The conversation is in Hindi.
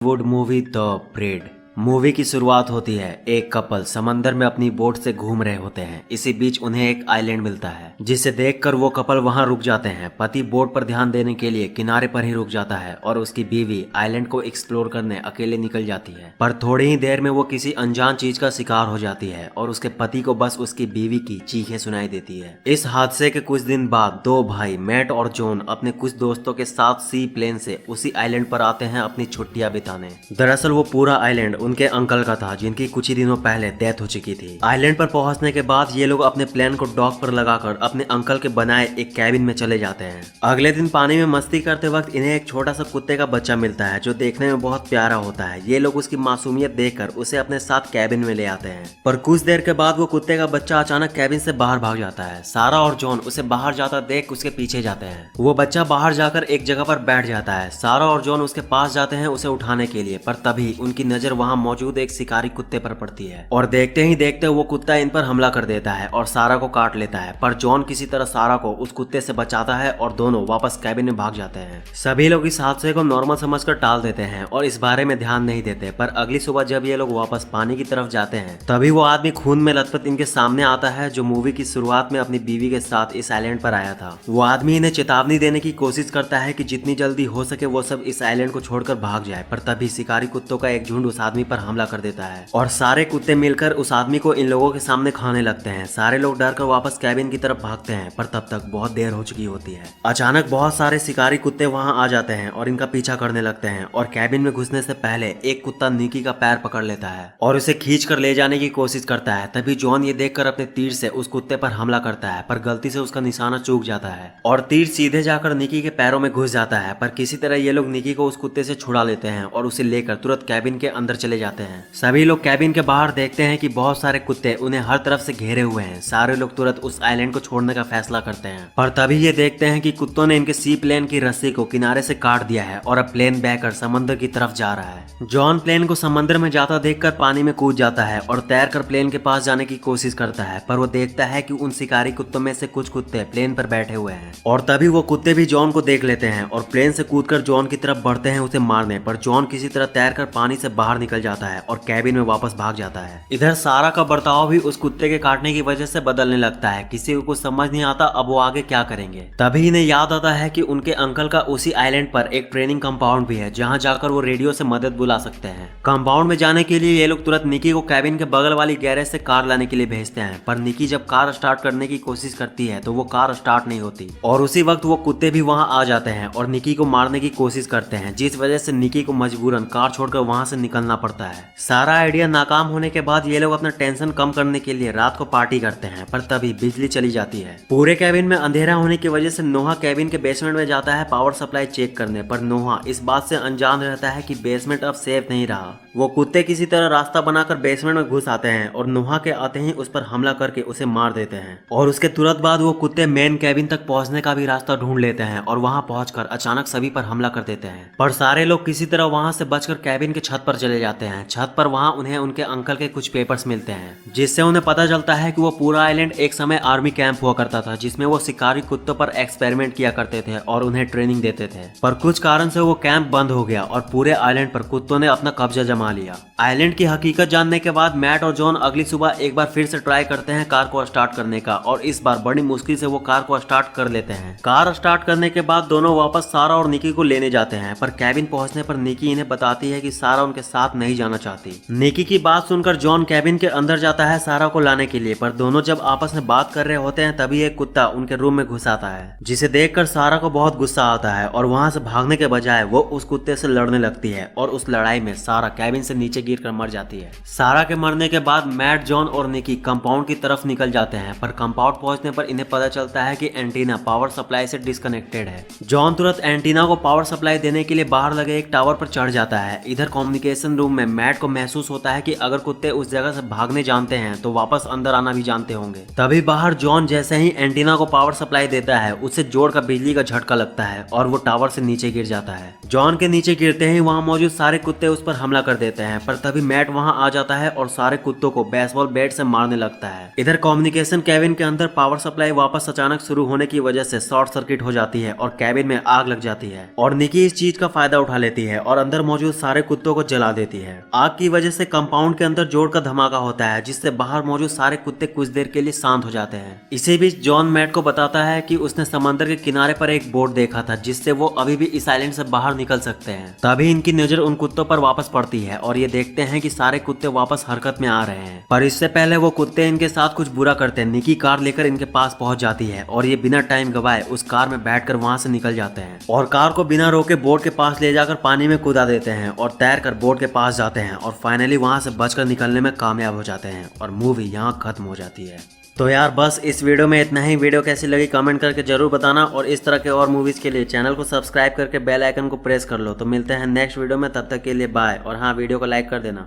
Would movie the bread. Movie की शुरुआत होती है, एक कपल समंदर में अपनी बोट से घूम रहे होते हैं। इसी बीच उन्हें एक आइलैंड मिलता है जिसे देखकर वो कपल वहां रुक जाते हैं। पति बोट पर ध्यान देने के लिए किनारे पर ही रुक जाता है और उसकी बीवी आइलैंड को एक्सप्लोर करने अकेले निकल जाती है। पर थोड़ी ही देर में वो किसी अनजान चीज का शिकार हो जाती है और उसके पति को बस उसकी बीवी की चीखें सुनाई देती है। इस हादसे के कुछ दिन बाद दो भाई मैट और जॉन अपने कुछ दोस्तों के साथ सी प्लेन से उसी आइलैंड पर आते हैं अपनी छुट्टियां बिताने। दरअसल वो पूरा आइलैंड उनके अंकल का था जिनकी कुछ ही दिनों पहले डेथ हो चुकी थी। आइलैंड पर पहुंचने के बाद ये लोग अपने प्लेन को डॉक पर लगाकर अपने अंकल के बनाए एक कैबिन में चले जाते हैं। अगले दिन पानी में मस्ती करते वक्त इन्हें एक छोटा सा कुत्ते का बच्चा मिलता है जो देखने में बहुत प्यारा होता है। ये लोग उसकी मासूमियत देखकर उसे अपने साथ कैबिन में ले आते हैं। पर कुछ देर के बाद वो कुत्ते का बच्चा अचानक कैबिन से बाहर भाग जाता है। सारा और जॉन उसे बाहर जाता देख उसके पीछे जाते हैं। वो बच्चा बाहर जाकर एक जगह पर बैठ जाता है। सारा और जॉन उसके पास जाते हैं उसे उठाने के लिए, पर तभी उनकी नजर वहां मौजूद एक शिकारी कुत्ते पर पड़ती है और देखते ही देखते वो कुत्ता इन पर हमला कर देता है और सारा को काट लेता है। पर जॉन किसी तरह सारा को उस कुत्ते से बचाता है और दोनों वापस कैबिन में भाग जाते हैं। सभी लोग इस हादसे को नॉर्मल समझकर टाल देते हैं और इस बारे में ध्यान नहीं देते। पर अगली सुबह जब ये लोग वापस पानी की तरफ जाते हैं तभी वो आदमी खून में लथपथ इनके सामने आता है जो मूवी की शुरुआत में अपनी बीवी के साथ इस आइलैंड पर आया था। वो आदमी इन्हें चेतावनी देने की कोशिश करता है कि जितनी जल्दी हो सके वो सब इस आइलैंड को छोड़कर भाग जाए। पर तभी शिकारी कुत्तों का एक झुंड उस आदमी पर हमला कर देता है और सारे कुत्ते मिलकर उस आदमी को इन लोगों के सामने खाने लगते हैं। सारे लोग डरकर वापस कैबिन की तरफ भागते हैं पर तब तक बहुत देर हो चुकी होती है। अचानक बहुत सारे शिकारी कुत्ते वहां आ जाते हैं और इनका पीछा करने लगते हैं और कैबिन में घुसने से पहले एक कुत्ता निकी का पैर पकड़ लेता है और उसे खींच कर ले जाने की कोशिश करता है। तभी जॉन ये देखकर अपने तीर से उस कुत्ते पर हमला करता है पर गलती से उसका निशाना चूक जाता है और तीर सीधे जाकर निकी के पैरों में घुस जाता है। पर किसी तरह ये लोग निकी को उस कुत्ते से छुड़ा लेते हैं और उसे लेकर तुरंत कैबिन के अंदर चले जाते हैं। सभी लोग कैबिन के बाहर देखते हैं कि बहुत सारे कुत्ते उन्हें हर तरफ से घेरे हुए हैं। सारे लोग तुरंत उस आइलैंड को छोड़ने का फैसला करते हैं पर तभी ये देखते हैं कि कुत्तों ने इनके सी प्लेन की रस्सी को किनारे से काट दिया है और अब प्लेन बहकर समंदर की तरफ जा रहा है। जॉन प्लेन को समंदर में जाता देखकर पानी में कूद जाता है और तैरकर प्लेन के पास जाने की कोशिश करता है। पर वो देखता है कि उन शिकारी कुत्तों में से कुछ कुत्ते प्लेन पर बैठे हुए हैं और तभी वो कुत्ते भी जॉन को देख लेते हैं और प्लेन से कूदकर जॉन की तरफ बढ़ते हैं उसे मारने। पर जॉन किसी तरह तैरकर पानी से बाहर निकल जाता है और कैबिन में वापस भाग जाता है। इधर सारा का बर्ताव भी उस कुत्ते के काटने की वजह से बदलने लगता है। किसी को कुछ समझ नहीं आता अब वो आगे क्या करेंगे। तभी इन्हें याद आता है कि उनके अंकल का उसी आइलैंड पर एक ट्रेनिंग कंपाउंड भी है जहां जाकर वो रेडियो से मदद बुला सकते हैं। कंपाउंड में जाने के लिए ये लोग तुरंत निकी को कैबिन के बगल वाली गैरेज से कार लाने के लिए भेजते हैं। पर निकी जब कार स्टार्ट करने की कोशिश करती है तो वो कार स्टार्ट नहीं होती और उसी वक्त वो कुत्ते भी वहां आ जाते हैं और निकी को मारने की कोशिश करते हैं, जिस वजह से निकी को मजबूरन कार छोड़कर वहां से निकलना पड़ता है। सारा आइडिया नाकाम होने के बाद ये लोग अपना टेंशन कम करने के लिए रात को पार्टी करते हैं पर तभी बिजली चली जाती है। पूरे कैबिन में अंधेरा होने की वजह से नोहा कैबिन के बेसमेंट में जाता है पावर सप्लाई चेक करने। पर नोहा इस बात से अनजान रहता है कि बेसमेंट अब सेफ नहीं रहा। वो कुत्ते किसी तरह रास्ता बनाकर बेसमेंट में घुस आते हैं और नोहा के आते ही उस पर हमला करके उसे मार देते हैं और उसके तुरंत बाद वो कुत्ते मेन कैबिन तक पहुंचने का भी रास्ता ढूंढ लेते हैं और वहां पहुंचकर अचानक सभी पर हमला कर देते हैं। पर सारे लोग किसी तरह वहां से बचकर कैबिन के छत पर चले जाते हैं। छत पर वहां उन्हें उनके अंकल के कुछ पेपर्स मिलते हैं जिससे उन्हें पता चलता है कि वो पूरा आइलैंड एक समय आर्मी कैंप हुआ करता था जिसमें वो शिकारी कुत्तों पर एक्सपेरिमेंट किया करते थे और उन्हें ट्रेनिंग देते थे। पर कुछ कारण से वो कैंप बंद हो गया और पूरे आइलैंड पर कुत्तों ने अपना कब्जा जमा लिया। आइलैंड की हकीकत जानने के बाद मैट और जॉन अगली सुबह एक बार फिर से ट्राई करते हैं कार को स्टार्ट करने का और इस बार बड़ी मुश्किल से वो कार को स्टार्ट कर लेते हैं। कार स्टार्ट करने के बाद दोनों वापस सारा और निकी को लेने जाते हैं पर कैबिन पहुंचने पर निकी इन्हें बताती है कि सारा उनके साथ नहीं जाना चाहती। निकी की बात सुनकर जॉन कैबिन के अंदर जाता है सारा को लाने के लिए। पर दोनों जब आपस में बात कर रहे होते हैं तभी एक कुत्ता उनके रूम में घुस आता है जिसे देखकर सारा को बहुत गुस्सा आता है और वहां से भागने के बजाय वो उस कुत्ते से लड़ने लगती है और उस लड़ाई में सारा कैबिन से नीचे गिरकर मर जाती है। सारा के मरने के बाद मैट, जॉन और निकी कंपाउंड की तरफ निकल जाते हैं पर कंपाउंड पहुंचने पर इन्हें पता चलता है कि एंटीना पावर सप्लाई से डिस्कनेक्टेड है। जॉन तुरंत एंटीना को पावर सप्लाई देने के लिए बाहर लगे एक टावर पर चढ़ जाता है। इधर कम्युनिकेशन रूम में मैट को महसूस होता है कि अगर कुत्ते उस जगह से भागने जानते हैं तो वापस अंदर आना भी जानते होंगे। तभी बाहर जॉन जैसे ही एंटीना को पावर सप्लाई देता है उसे जोर का बिजली का झटका लगता है और वो टावर से नीचे गिर जाता है। जॉन के नीचे गिरते ही वहां मौजूद सारे कुत्ते उस पर हमला कर देते हैं, पर तभी मैट वहां आ जाता है और सारे कुत्तों को बेसबॉल बैट से मारने लगता है। इधर कम्युनिकेशन केविन के अंदर पावर सप्लाई वापस अचानक शुरू होने की वजह से शॉर्ट सर्किट हो जाती है और केबिन में आग लग जाती है और निकी इस चीज का फायदा उठा लेती है और अंदर मौजूद सारे कुत्तों को जला देती है। आग की वजह से कंपाउंड के अंदर जोर का धमाका होता है, जिससे बाहर मौजूद सारे कुत्ते कुछ देर के लिए शांत हो जाते हैं। इसी बीच जॉन मैट को बताता है कि उसने समंदर के किनारे पर एक बोट देखा था, जिससे वो अभी भी इस आइलैंड से बाहर निकल सकते हैं। तभी इनकी नजर उन कुत्तों पर वापस पड़ती है और ये देखते हैं कि सारे कुत्ते वापस हरकत में आ रहे हैं, पर इससे पहले वो कुत्ते इनके साथ कुछ बुरा करते हैं। निकी कार लेकर इनके पास पहुंच जाती है और ये बिना टाइम गवाए उस कार में बैठकर वहां से निकल जाते हैं और कार को बिना रोके बोट के पास ले जाकर पानी में कूदा देते हैं और तैरकर बोट के पास जाते हैं और फाइनली वहां से बचकर निकलने में कामयाब हो जाते हैं और मूवी यहाँ खत्म हो जाती है। तो यार बस इस वीडियो में इतना ही। वीडियो कैसी लगी कमेंट करके जरूर बताना और इस तरह के और मूवीज के लिए चैनल को सब्सक्राइब करके बेल आइकन को प्रेस कर लो। तो मिलते हैं नेक्स्ट वीडियो में, तब तक के लिए बाय। और हाँ, वीडियो को लाइक कर देना।